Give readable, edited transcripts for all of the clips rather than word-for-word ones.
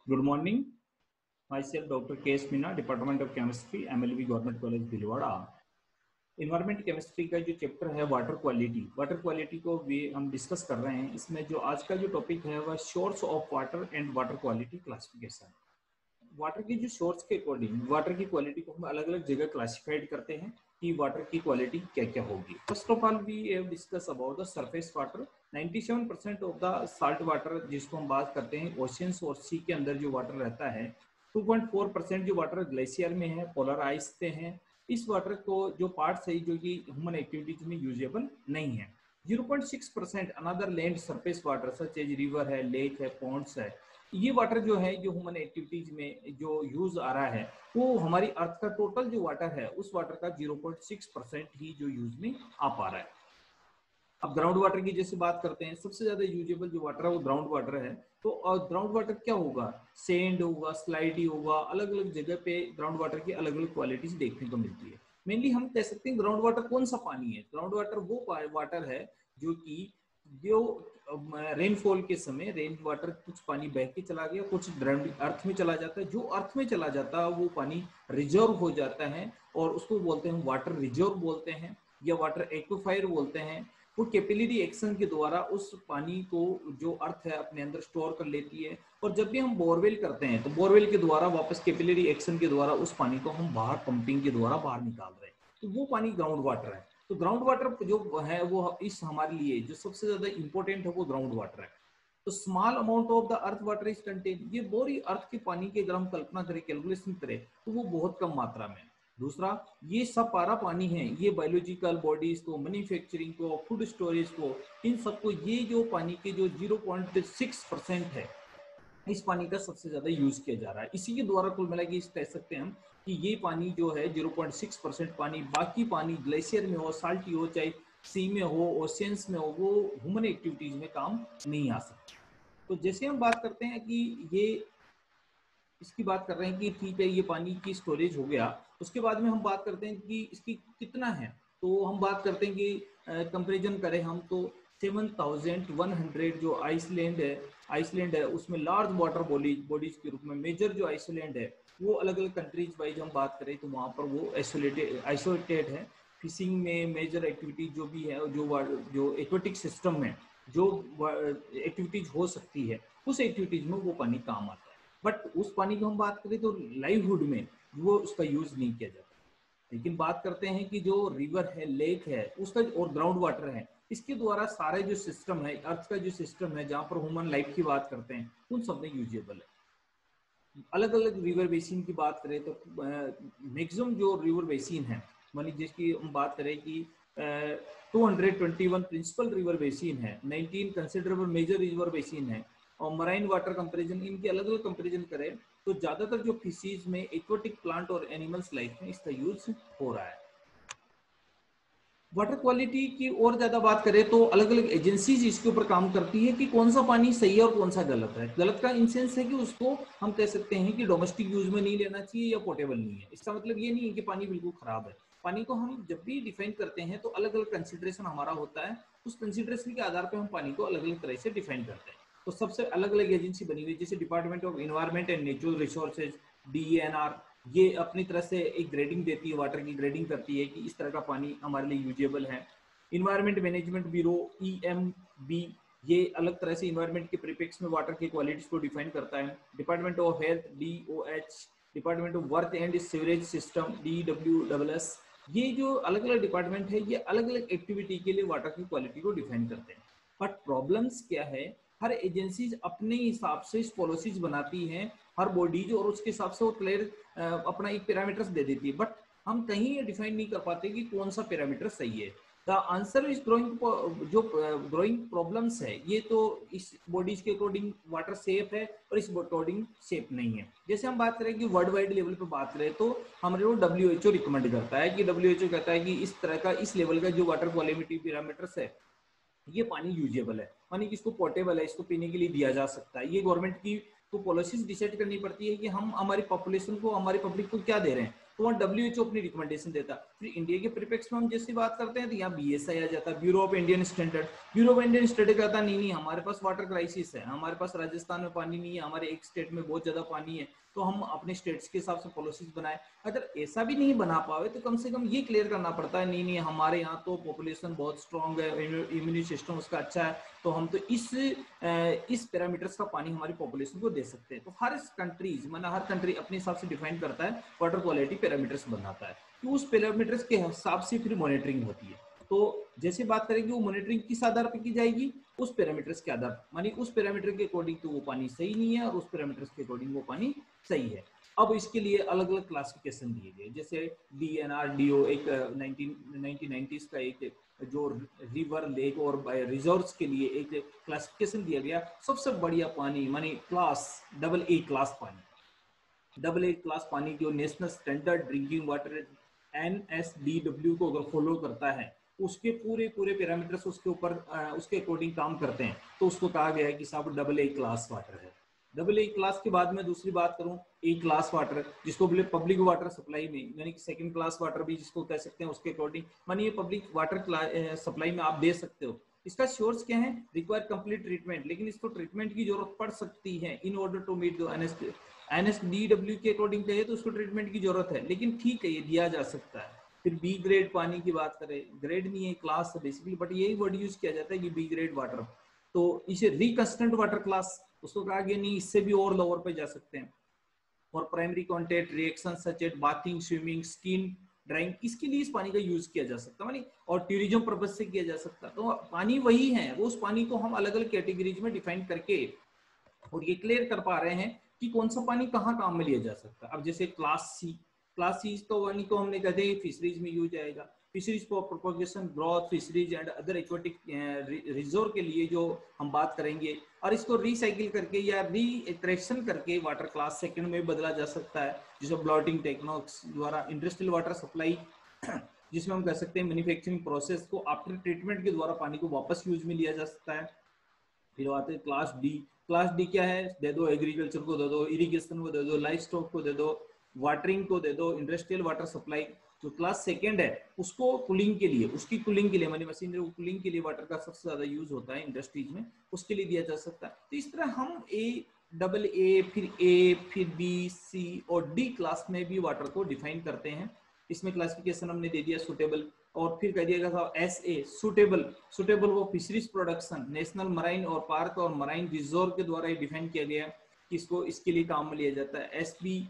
Good morning. Myself, Dr. K.S. Meena, Department of Chemistry, MLB Government College, Bhilwara. Environment chemistry का जो chapter है water quality को भी हम डिस्कस कर रहे हैं। इसमें जो आज का जो टॉपिक है वह source of water and water quality classification. Water की जो सोर्स के अकॉर्डिंग वाटर की क्वालिटी को हम अलग अलग जगह क्लासिफाइड करते हैं कि वाटर की क्वालिटी क्या क्या होगी। First of all we have discuss about the surface water. 97% of the salt water जिसको हम बात करते हैं ओशियंस और सी के अंदर जो वाटर रहता है, 2.4% जो वाटर ग्लेशियर में है, पोलर आइस पे है। इस वाटर को जो पार्ट्स है जो कि ह्यूमन एक्टिविटीज में यूजेबल नहीं है। 0.6% another land surface water such as river है, लेक है, पॉन्ड्स है। ये वाटर जो है जो ह्यूमन एक्टिविटीज में जो यूज आ रहा है वो हमारी अर्थ का टोटल जो वाटर है उस वाटर का 0.6% ही जो यूज में आ पा रहा है। अब ग्राउंड वाटर की जैसे बात करते हैं, सबसे ज्यादा यूजेबल जो वाटर है वो ग्राउंड वाटर है। तो ग्राउंड वाटर क्या होगा, सेंड होगा, स्लाइडी होगा, अलग अलग जगह पे ग्राउंड वाटर की अलग अलग क्वालिटीज देखने को मिलती है। मेनली हम कह सकते हैं ग्राउंड वाटर कौन सा पानी है। ग्राउंड वाटर वो वाटर है जो कि जो रेनफॉल के समय रेन वाटर कुछ पानी बह के चला गया, कुछ अर्थ में चला जाता है। जो अर्थ में चला जाता है वो पानी रिजर्व हो जाता है और उसको बोलते हैं वाटर रिजर्व बोलते हैं या वाटर एक्विफायर बोलते हैं। वो कैपिलरी एक्शन के द्वारा उस पानी को जो अर्थ है अपने अंदर स्टोर कर लेती है। और जब भी हम बोरवेल करते हैं तो बोरवेल के द्वारा वापस कैपिलरी एक्शन के द्वारा उस पानी को हम बाहर पंपिंग के द्वारा बाहर निकाल रहे हैं, तो वो पानी ग्राउंड वाटर है। तो ग्राउंड वाटर जो है वो इस हमारे लिए जो सबसे ज्यादा इंपॉर्टेंट है वो ग्राउंड वाटर है। तो small amount of the earth water is contain, ये बोरी अर्थ के पानी की अगर हम कल्पना करें, कैलकुलेशन करें तो वो बहुत कम मात्रा में है। दूसरा, ये सब पारा पानी है, ये बायोलॉजिकल बॉडीज को, मैन्युफैक्चरिंग को, फूड स्टोरेज को, इन सबको ये जो पानी के जो 0.6% है इस पानी का सबसे ज्यादा यूज किया जा रहा है। इसी के द्वारा कुल मिला के कह सकते हैं हम कि ये पानी जो है 0.6% पानी, बाकी पानी ग्लेशियर में हो, साल्टी हो, चाहे सी में हो, ओशियंस में हो, वो ह्यूमन एक्टिविटीज में काम नहीं आ सकता। तो जैसे हम बात करते हैं कि ये इसकी बात कर रहे हैं कि ठीक है ये पानी की स्टोरेज हो गया, उसके बाद में हम बात करते हैं कि इसकी कितना है। तो हम बात करते हैं कि कंपेरिजन करें हम तो 7100 जो आइसलैंड है उसमें लार्ज वाटर बॉडीज के रूप में मेजर जो आइसलैंड है वो अलग अलग कंट्रीज वाइज हम बात करें तो वहाँ पर वो आइसोलेटेड है। फिशिंग में मेजर एक्टिविटी जो भी है, जो एक्वेटिक सिस्टम में जो एक्टिविटीज हो सकती है उस एक्टिविटीज में वो पानी काम आता है। बट उस पानी की हम बात करें तो लाइवहुड में वो उसका यूज नहीं किया जाता। लेकिन बात करते हैं कि जो रिवर है, लेक है, उसका और ग्राउंड वाटर है, इसके द्वारा सारे जो सिस्टम है, अर्थ का जो सिस्टम है जहां पर ह्यूमन लाइफ की बात करते हैं उन सब में यूजेबल है। अलग अलग रिवर बेसिन की बात करें तो मैक्सिमम जो रिवर बेसिन है, मान लीजिए जिसकी हम बात करें कि 221 प्रिंसिपल रिवर बेसिन है, 19 कंसिडरेबल मेजर रिवर बेसिन है और मराइन वाटर कंपैरिजन, इनके अलग अलग कंपैरिजन करें तो ज्यादातर जो फिशीज में एक्वाटिक प्लांट और एनिमल्स लाइफ में इसका यूज हो रहा है। वाटर क्वालिटी की और ज्यादा बात करें तो अलग अलग एजेंसीज इसके ऊपर काम करती है कि कौन सा पानी सही है और कौन सा गलत है। गलत का इन सेंस है कि उसको हम कह सकते हैं कि डोमेस्टिक यूज में नहीं लेना चाहिए या पोर्टेबल नहीं है। इसका मतलब ये नहीं है कि पानी बिल्कुल खराब है। पानी को हम जब भी डिफाइन करते हैं तो अलग अलग कंसिडरेशन हमारा होता है, उस कंसिडरेशन के आधार पर हम पानी को अलग अलग तरह से डिफाइन करते हैं। तो सबसे अलग अलग एजेंसी बनी हुई जैसे department of environment and natural resources, DENR, ये अपनी तरह से एक ग्रेडिंग देती है, वाटर की ग्रेडिंग करती है कि इस तरह का पानी हमारे लिए यूजेबल है। इन्वायरमेंट मैनेजमेंट ब्यूरो EMB ये अलग तरह से इन्वायरमेंट के प्रीफिक्स में वाटर की क्वालिटीज को डिफाइन करता है। Department of health DOH, department of work and sewerage system DWSS, ये जो अलग अलग डिपार्टमेंट है ये अलग अलग एक्टिविटी के लिए वाटर की क्वालिटी को डिफाइन करते हैं। बट प्रॉब्लम्स क्या है, हर एजेंसी अपने हिसाब से पॉलिसीज बनाती हैं, हर बॉडीज, और उसके हिसाब से वो क्लियर अपना एक पैरामीटर्स दे देती है। बट हम कहीं ये डिफाइन नहीं कर पाते कि कौन सा पैरामीटर सही है। द आंसर इज ग्रोइंग, जो ग्रोइंग प्रॉब्लम्स है ये तो इस बॉडीज के अकॉर्डिंग वाटर सेफ है और इस अकॉर्डिंग सेफ नहीं है। जैसे हम बात करें कि वर्ल्ड वाइड लेवल पे बात करें तो हमारे को WHO रिकमेंड करता है कि WHO कहता है कि इस तरह का इस लेवल का जो वाटर क्वालिटी पैरामीटर्स है ये पानी यूजेबल है, पानी इसको पोर्टेबल है, इसको पीने के लिए दिया जा सकता है। ये गवर्नमेंट की तो पॉलिसीज डिसाइड करनी पड़ती है कि हम हमारी पॉपुलेशन को, हमारी पब्लिक को क्या दे रहे हैं। तो वहाँ WHO अपनी रिकमेंडेशन देता है। फिर इंडिया के परिप्रेक्ष्य में हम जैसी बात करते हैं तो यहाँ BSI आ जाता है, bureau of Indian standard. Bureau of Indian standard कहता है नहीं हमारे पास वाटर क्राइसिस है, हमारे पास राजस्थान में पानी नहीं है, हमारे एक स्टेट में बहुत ज्यादा पानी है, तो हम अपने स्टेट्स के हिसाब से पॉलिसीज बनाए। अगर ऐसा भी नहीं बना पावे तो कम से कम ये क्लियर करना पड़ता है नहीं हमारे यहाँ तो पॉपुलेशन बहुत स्ट्रांग है, इम्यूनिटी सिस्टम उसका अच्छा है, तो हम तो इस पैरामीटर्स का पानी हमारी पॉपुलेशन को दे सकते हैं। तो हर कंट्रीज मतलब हर कंट्री अपने हिसाब से डिफाइन करता है, वाटर क्वालिटी पैरामीटर्स बनाता है, तो उस पैरामीटर्स के हिसाब से फिर मॉनिटरिंग होती है। तो जैसे बात करेंगे वो मॉनिटरिंग किस आधार पर की जाएगी, उस पैरामीटर्स के आधार पर, मानी उस पैरामीटर के अकॉर्डिंग तो वो पानी सही नहीं है और उस पैरामीटर्स के अकॉर्डिंग वो पानी सही है। अब इसके लिए अलग अलग क्लासिफिकेशन दिए गए, जैसे DNRDO एक 1990s का एक जो रिवर लेक और रिजर्व्स के लिए एक क्लासिफिकेशन दिया गया। सबसे बढ़िया पानी मानी क्लास AA क्लास पानी, AA क्लास पानी जो national standard drinking water NSDW को अगर फॉलो करता है, उसके पूरे पैरामीटर्स उसके ऊपर उसके अकॉर्डिंग काम करते हैं, तो उसको कहा गया है कि साहब AA क्लास वाटर है। AA क्लास के बाद में दूसरी बात करूं, A क्लास वाटर जिसको बोले पब्लिक वाटर सप्लाई में, यानी कि सेकंड क्लास वाटर भी जिसको कह सकते हैं, उसके अकॉर्डिंग मानिए पब्लिक वाटर सप्लाई में आप दे सकते हो। इसका सोर्स क्या है, रिक्वायर कंप्लीट ट्रीटमेंट, लेकिन इसको ट्रीटमेंट की जरूरत पड़ सकती है in order to meet the NSDW के अकॉर्डिंग चाहिए तो उसको ट्रीटमेंट की जरूरत है, लेकिन ठीक है ये दिया जा सकता है। फिर B ग्रेड पानी की बात करें, ग्रेड नहीं है क्लास है बेसिकली, बट यही वर्ड यूज किया जाता है कि B ग्रेड वाटर, तो इसे रिकंस्टेंट वाटर क्लास उसको कहा गया, नहीं इससे भी और लोअर पे जा सकते हैं। और primary contact reaction such at bathing, swimming, skin drying, इसके लिए इस पानी का यूज किया जा सकता है, और टूरिज्म पर्पज से किया जा सकता है। तो पानी वही है, वो उस पानी को हम अलग अलग कैटेगरीज में डिफाइन करके और ये क्लियर कर पा रहे हैं कि कौन सा पानी कहाँ काम में लिया जा सकता है। अब जैसे क्लास सी तो वानी को हमने कहते हैं फिशरीज में यूज आएगा, fisheries for propagation, growth, fisheries and other aquatic reserve के लिए जो हम बात करेंगे, और इसको रिसाइकिल करके या रीएक्ट्रेक्शन करके वाटर क्लास सेकंड में बदला जा सकता है, जिसे ब्लॉटिंग टेक्नोक्स द्वारा इंडस्ट्रियल वाटर सप्लाई जिसमें हम कह सकते हैं मैन्युफैक्चरिंग प्रोसेस को आफ्टर ट्रीटमेंट के द्वारा पानी को वापस यूज में लिया जा सकता है। फिर आते हैं क्लास डी। क्लास डी क्या है, दे दो एग्रीकल्चर को दे दो, इरिगेशन को दे दो, लाइफ स्टॉक को दे दो, वाटरिंग को दे दो, इंडस्ट्रियल वाटर सप्लाई। जो क्लास सेकंड है उसको कूलिंग के लिए, उसकी कूलिंग के लिए मानी मशीनरी कूलिंग के लिए वाटर का सबसे ज्यादा यूज होता है इंडस्ट्रीज में, उसके लिए दिया जा सकता है। तो इस तरह हम AA फिर A फिर B C और D क्लास में भी वाटर को डिफाइन करते हैं। इसमें क्लासिफिकेशन हमने दे दिया सुटेबल, और फिर कह दिया गया था SA सुटेबल वो फिशरीज प्रोडक्शन, नेशनल मराइन और पार्क और मराइन रिजर्व के द्वारा ही डिफाइन किया गया कि इसको इसके लिए काम में लिया जाता है। SB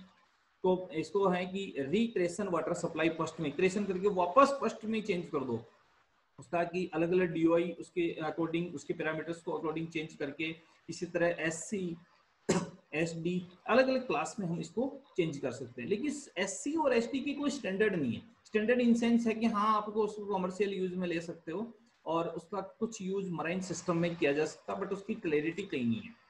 को इसको है कि रिक्रेशन वाटर सप्लाई फर्स्ट में, क्रेशन करके वापस फर्स्ट में चेंज कर दो उसका, कि अलग अलग DOI उसके अकॉर्डिंग उसके पैरामीटर्स को अकॉर्डिंग चेंज करके। इसी तरह SC SD अलग अलग क्लास में हम इसको चेंज कर सकते हैं, लेकिन SC और SD की कोई स्टैंडर्ड नहीं है। स्टैंडर्ड इन सेंस है कि हाँ आपको उसको कमर्शियल यूज में ले सकते हो और उसका कुछ यूज मराइन सिस्टम में किया जा सकता है, बट उसकी क्लैरिटी कहीं नहीं है।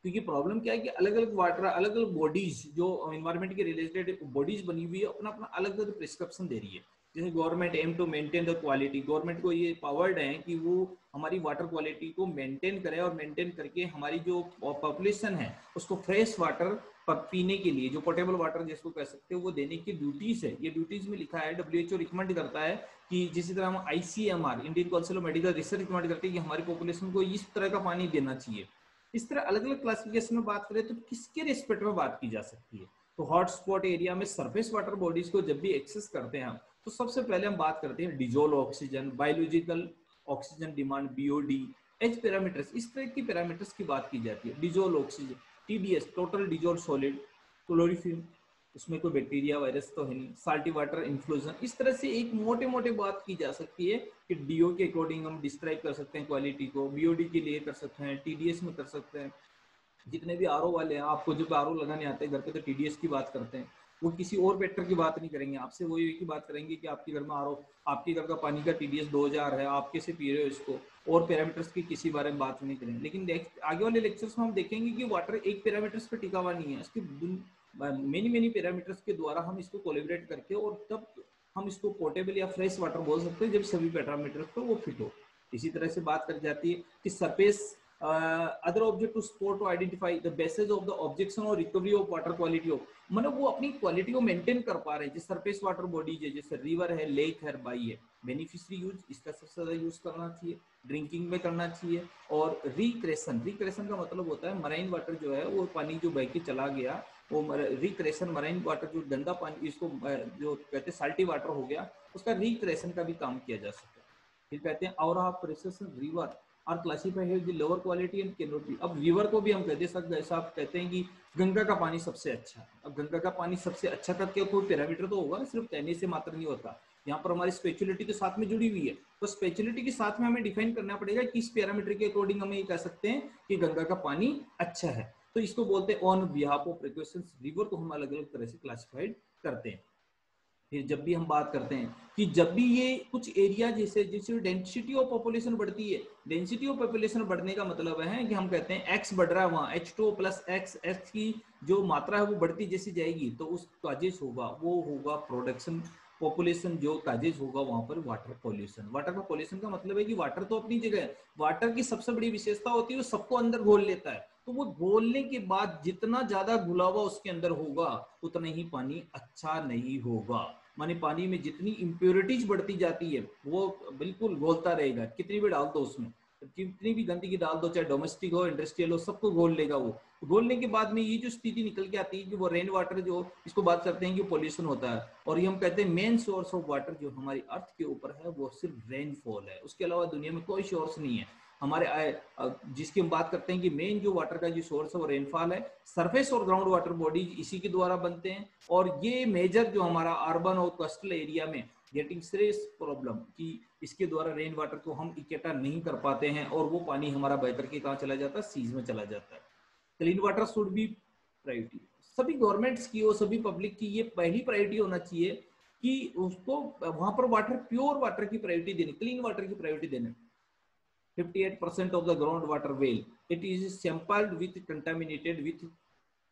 क्योंकि प्रॉब्लम क्या है कि अलग अलग वाटर अलग अलग बॉडीज जो एनवायरमेंट के रिलेटेड बॉडीज बनी हुई है अपना अपना अलग अलग प्रिस्क्रिप्शन दे रही है। जैसे government aim to maintain the quality, government को ये पावर्ड है कि वो हमारी वाटर क्वालिटी को मेंटेन करे और मेंटेन करके हमारी जो पॉपुलेशन है उसको फ्रेश वाटर पीने के लिए, जो पोर्टेबल वाटर जिसको कह सकते हो, वो देने की ड्यूटीज है। ये ड्यूटीज में लिखा है, WHO रिकमेंड करता है कि जिस तरह हम ICMR Indian council of medical research recommend करते हैं कि हमारी पॉपुलेशन को इस तरह का पानी देना चाहिए। इस तरह अलग अलग क्लासिफिकेशन में बात करें तो किसके रिस्पेक्ट में बात की जा सकती है, तो हॉटस्पॉट एरिया में सरफेस वाटर बॉडीज को जब भी एक्सेस करते हैं हम, तो सबसे पहले हम बात करते हैं dissolve oxygen, biological oxygen demand BOD, H parameters, इस तरह की पैरामीटर्स की बात की जाती है। Dissolve oxygen, TDS total dissolve solid, chlorophyll उसमें कोई बैक्टीरिया वायरस तो है नहीं, साल्टी वाटर इन्फ्लूजन, इस तरह से एक मोटे मोटे बात की जा सकती है कि DO के अकॉर्डिंग हम डिस्क्राइब कर सकते हैं क्वालिटी को, BOD के लिए कर सकते हैं, TDS में कर सकते हैं। जितने भी RO वाले हैं, आपको जब RO लगाने आते हैं घर पे तो TDS की बात करते हैं, वो किसी और फैक्टर की बात नहीं करेंगे आपसे, वो एक ही बात करेंगे कि आपके घर में RO, आपके घर का पानी का TDS 2000 है, आप कैसे पी रहे हो इसको, और पैरामीटर्स की किसी बारे में बात नहीं करेंगे। लेकिन आगे वाले लेक्चर्स में हम देखेंगे कि वाटर एक पैरामीटर्स पे टिका हुआ नहीं है, इसकी मेनी पैरामीटर्स के द्वारा हम इसको कोलैबोरेट करके और तब हम इसको पोर्टेबल या फ्रेश वाटर बोल सकते हैं जब सभी पैरामीटर्स पर वो फिट हो। इसी तरह से बात कर जाती है कि surface other object to sport to identify the basis of the objection और recovery of water quality of, मतलब वो अपनी क्वालिटी को मेंटेन कर पा रहे हैं। जैसे सरफेस वाटर बॉडीज है, जैसे रिवर है, लेक है, बाई है, बेनिफिशियरी यूज इसका सबसे ज्यादा यूज करना चाहिए, ड्रिंकिंग में करना चाहिए। और रिक्रेशन, रिक्रेशन का मतलब होता है मराइन वाटर जो है वो पानी जो बह के चला गया, वो रिक्रेशन मराइन वाटर जो गंदा पानी, इसको जो कहते हैं साल्टी वाटर हो गया, उसका रिक्रेशन का भी काम किया जा सकता है। फिर कहते हैं और आप प्रेशर्स रिवर आर क्लासिफाइड है lower quality and can not be. अब रिवर को भी हम कहते सकते, जैसा आप कहते हैं कि गंगा का पानी सबसे अच्छा है। अब गंगा का पानी सबसे अच्छा का क्या कोई पैरामीटर तो होगा, सिर्फ कहने से मात्र नहीं होता। यहाँ पर हमारी स्पेशलिटी तो साथ में जुड़ी हुई है, तो स्पेशलिटी के साथ में हमें डिफाइन करना पड़ेगा कि इस पैरामीटर के अकॉर्डिंग हम ये कह सकते हैं कि गंगा का पानी अच्छा है। तो इसको बोलते हैं on behalf of precautions. River को हम अलग अलग तरह से क्लासिफाइड करते हैं। फिर जब भी हम बात करते हैं कि जब भी ये कुछ एरिया जैसे जैसे डेंसिटी ऑफ पॉपुलेशन बढ़ती है, डेंसिटी ऑफ पॉपुलेशन बढ़ने का मतलब है कि हम कहते हैं एक्स बढ़ रहा है, वहां H2 प्लस एक्स की जो मात्रा है वो बढ़ती जैसी जाएगी, तो उस काजेज होगा वो होगा प्रोडक्शन पॉपुलेशन, जो काजेज होगा वहां पर वाटर पॉल्यूशन। वाटर का पॉल्यूशन का मतलब है कि वाटर तो अपनी जगह है, वाटर की सबसे बड़ी विशेषता होती है वो सबको अंदर घोल लेता है, तो वो घोलने के बाद जितना ज्यादा घुलावा उसके अंदर होगा उतना ही पानी अच्छा नहीं होगा। माने पानी में जितनी इम्प्योरिटीज बढ़ती जाती है वो बिल्कुल घोलता रहेगा, कितनी भी डाल दो उसमें, कितनी भी गंदगी डाल दो, चाहे डोमेस्टिक हो इंडस्ट्रियल हो, सबको घोल लेगा वो। घोलने के बाद में ये जो स्थिति निकल के आती है कि वो रेन वाटर जो इसको बात करते हैं कि पॉल्यूशन होता है, और ये हम कहते हैं मेन सोर्स ऑफ वाटर जो हमारी अर्थ के ऊपर है वो सिर्फ रेनफॉल है, उसके अलावा दुनिया में कोई सोर्स नहीं है हमारे जिसकी हम बात करते हैं कि मेन जो वाटर का जो सोर्स है वो रेनफॉल है। सरफेस और ग्राउंड वाटर बॉडीज इसी के द्वारा बनते हैं, और ये मेजर जो हमारा अर्बन और कोस्टल एरिया में गेटिंग सीरियस प्रॉब्लम कि इसके द्वारा रेन वाटर को हम इकट्ठा नहीं कर पाते हैं, और वो पानी हमारा बह करके कहाँ चला जाता है, सीज में चला जाता है। Clean water should be priority, सभी गवर्नमेंट्स की और सभी पब्लिक की ये पहली प्रायोरिटी होना चाहिए कि उसको वहां पर वाटर, प्योर वाटर की प्रायोरिटी देनी, क्लीन वाटर की प्रायोरिटी देनी। 58% of the groundwater well it is sampled with contaminated with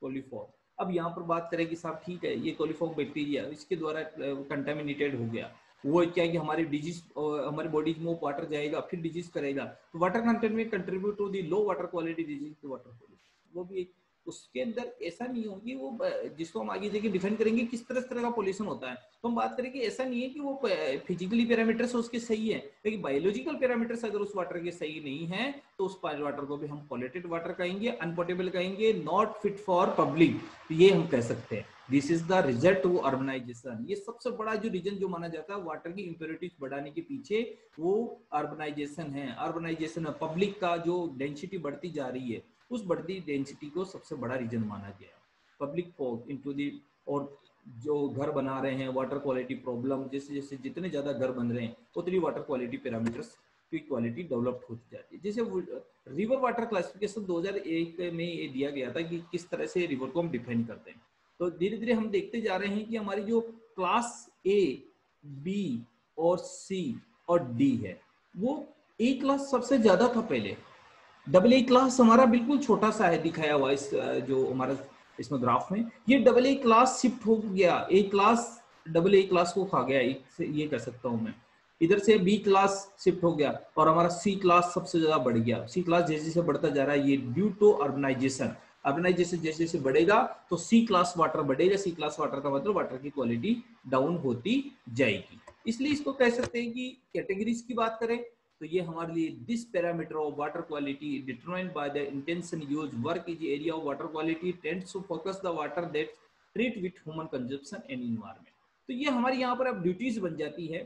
coliform. अब यहाँ पर बात करें कि साहब ठीक है ये कोलिफॉर्म बैक्टीरिया इसके द्वारा कंटामिनेटेड हो गया, वो क्या कि हमारी डिजीज हमारी बॉडी में वाटर जाएगा फिर डिजीज करेगा, तो वाटर कंटेंट में contribute to the low water quality disease to water pollution. वो भी एक उसके अंदर ऐसा नहीं होगी वो जिसको हम आगे जाके डिफाइन करेंगे किस तरह का पॉल्यूशन होता है, तो हम बात करेंगे ऐसा नहीं है कि वो फिजिकली पैरामीटर्स उसके सही है, लेकिन बायोलॉजिकल पैरामीटर्स अगर उस वाटर के सही नहीं है तो उस वाटर को भी हम पॉल्यूटेड वाटर कहेंगे, अनपोर्टेबल कहेंगे, नॉट फिट फॉर पब्लिक, ये हम कह सकते हैं। This is the result to urbanization. ये सबसे बड़ा जो रीजन जो माना जाता है वाटर की इंप्योरिटीज बढ़ाने के पीछे वो अर्बनाइजेशन है। अर्बनाइजेशन पब्लिक का जो डेंसिटी बढ़ती जा रही है उस बढ़ती डेंसिटी को सबसे बड़ा रीजन माना गया है। पब्लिक फॉग इनटू दी, और जो घर बना रहे हैं वाटर क्वालिटी प्रॉब्लम, जैसे जैसे जितने ज्यादा घर बन रहे हैं उतनी वाटर क्वालिटी पैरामीटर्स की क्वालिटी डेवलप होती जाती है। जैसे रिवर वाटर क्लासिफिकेशन 2001 में ये दिया गया था कि किस तरह से रिवर को हम डिफाइन करते हैं, तो धीरे धीरे हम देखते जा रहे हैं कि हमारी जो क्लास ए, बी और सी और डी है, वो ए क्लास सबसे ज्यादा था पहले, डबल ए क्लास हमारा बिल्कुल छोटा सा है दिखाया हुआ इस जो हमारा इसमें ग्राफ में, ये डबल ए क्लास शिफ्ट हो गया, ए क्लास डबल ए क्लास को खा गया, ये कह सकता हूं मैं। इधर से बी क्लास शिफ्ट हो गया और हमारा सी क्लास सबसे ज्यादा बढ़ गया। सी क्लास जैसे जैसे बढ़ता जा रहा है ये ड्यू टू अर्बनाइजेशन। अर्बनाइजेशन जैसे जैसे बढ़ेगा तो सी क्लास वाटर बढ़ेगा, सी क्लास वाटर का मतलब वाटर की क्वालिटी डाउन होती जाएगी। इसलिए इसको कह सकते हैं कि कैटेगरीज की बात करें तो ये हमारे लिए this parameter of water quality determined by the intention use work is area of water quality tends to focus the water that treat with human consumption and environment. तो ये हमारी यहाँ पर अब ड्यूटीज बन जाती है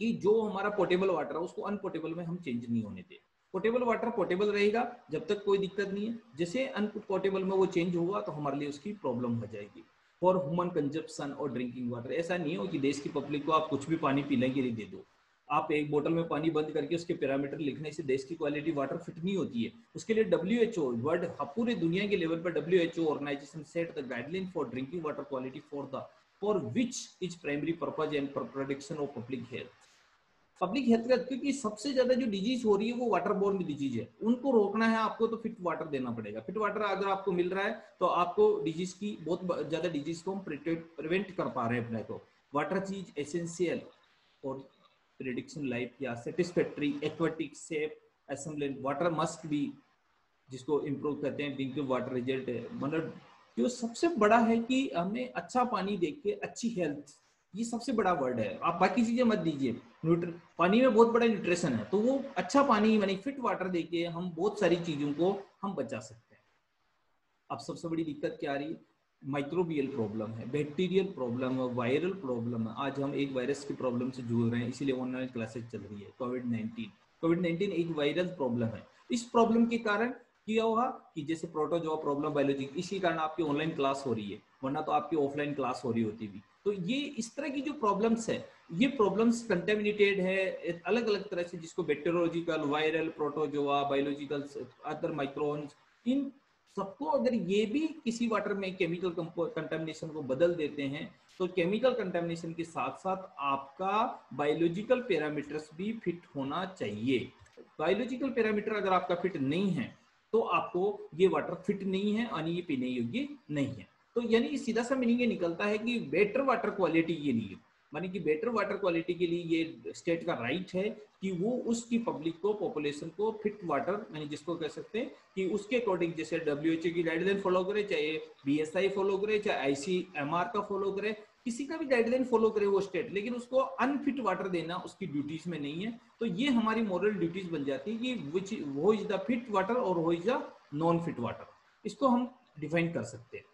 कि जो हमारा पोर्टेबल वाटर है उसको अनपोर्टेबल में हम चेंज नहीं होने दें। पोर्टेबल वाटर पोर्टेबल रहेगा जब तक कोई दिक्कत नहीं है, जैसे अनपोर्टेबल में वो चेंज होगा तो हमारे लिए उसकी प्रॉब्लम हो जाएगी। फॉर ह्यूमन कंजप्शन और ड्रिंकिंग वाटर, ऐसा नहीं हो कि देश की पब्लिक को आप कुछ भी पानी पीने के लिए दे दो, आप एक बोतल में पानी बंद करके उसके पैरामीटर लिखने से देश की क्वालिटी वाटर फिट नहीं होती है। उसके लिए WHO वर्ल्ड पूरे दुनिया के लेवल पर WHO organization set the guideline for drinking water quality for which is primary purpose and protection of public health. Public health का, क्योंकि सबसे ज्यादा जो डिजीज हो रही है वो वाटर बोर्न डिजीज है, उनको रोकना है आपको तो फिट वाटर देना पड़ेगा। फिट वाटर अगर आपको मिल रहा है तो आपको डिजीज की बहुत ज्यादा डिजीज को हम प्रिवेंट कर पा रहे हैं अपने को। वाटर चीज एसेंशियल और प्रेडिक्शन लाइफ या satisfactory aquatic safe assemblage water must be, जिसको इम्प्रूव करते हैं ड्रिंकिंग वाटर रिजल्ट है, मतलब जो सबसे बड़ा है कि हमें अच्छा पानी देख के अच्छी हेल्थ, ये सबसे बड़ा वर्ड है। आप बाकी चीजें मत दीजिए, पानी में बहुत बड़ा न्यूट्रिशन है, तो वो अच्छा पानी यानी फिट वाटर देके हम बहुत सारी चीजों को हम बचा सकते हैं। अब सबसे बड़ी दिक्कत क्या आ रही है? माइक्रोबियल प्रॉब्लम है, बैक्टीरियल प्रॉब्लम है, वायरल प्रॉब्लम है। आज हम एक वायरस की प्रॉब्लम से जूझ रहे हैं, इसीलिए ऑनलाइन क्लासेस चल रही है। कोविड-19 एक वायरल प्रॉब्लम है। इस प्रॉब्लम के कारण क्या हुआ कि जैसे प्रोटोजोआ प्रॉब्लम बायोलॉजी, इसी कारण आपकी ऑनलाइन क्लास हो रही है, वरना तो आपकी ऑफलाइन क्लास हो रही होती भी। तो ये इस तरह की जो प्रॉब्लम्स है, ये प्रॉब्लम्स कंटेमिनेटेड है अलग अलग तरह से, जिसको bacteriological, viral, protozoa, biological, other microns, इन सबको अगर ये भी किसी वाटर में केमिकल कंटामिनेशन को बदल देते हैं, तो केमिकल कंटामिनेशन के साथ साथ आपका बायोलॉजिकल पैरामीटर्स भी फिट होना चाहिए। बायोलॉजिकल पैरामीटर अगर आपका फिट नहीं है, तो आपको ये वाटर फिट नहीं है और ये पीने योग्य नहीं है। तो यानी सीधा सा मीनिंग ये निकलता है कि बेटर वाटर क्वालिटी के लिए, मानी कि बेटर वाटर क्वालिटी के लिए ये स्टेट का राइट है कि वो उसकी पब्लिक को, पॉपुलेशन को फिट वाटर, यानी जिसको कह सकते हैं कि उसके अकॉर्डिंग, जैसे WHO की गाइडलाइन फॉलो करे, चाहे BSI फॉलो करे, चाहे ICMR का फॉलो करे, किसी का भी गाइडलाइन फॉलो करे वो स्टेट, लेकिन उसको अनफिट वाटर देना उसकी ड्यूटीज में नहीं है। तो ये हमारी मॉरल ड्यूटीज बन जाती है कि विच वो इज द फिट वाटर और वो is the non fit water, इसको हम डिफाइन कर सकते हैं।